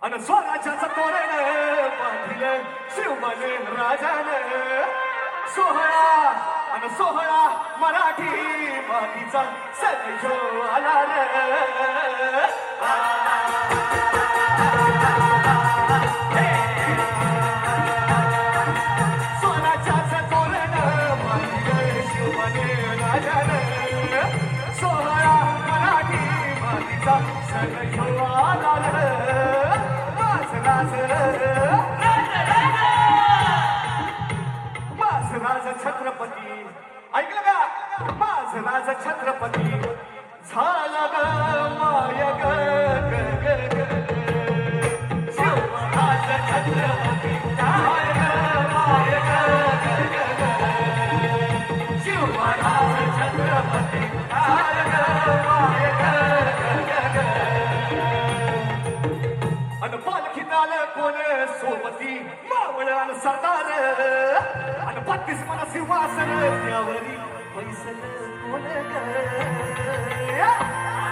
अन स्वराज्याचं तोरण बांधिलं शिवमने राजानं. सोहळा अन सोहळा मराठी मातीचा सण जो आला रे. स्वराज्याचं तोरण बांधिलं शिवमने राजानं. सोहळा मराठी मातीचा सण जो आला रे. माझ राज छत्रपती ऐकलं का. माझ राज छत्रपती झाला ग माय ग ग ग ग. शिवराज छत्रपती झाला ग माय ग ग ग ग. शिवराज छत्रपती झाला ग माय ग ग ग ग. अन पालखीत आलं कोण सोबती मावळ अन सरदार. अन 32 मन सिंहासन त्यावरी पैसल कोण ग.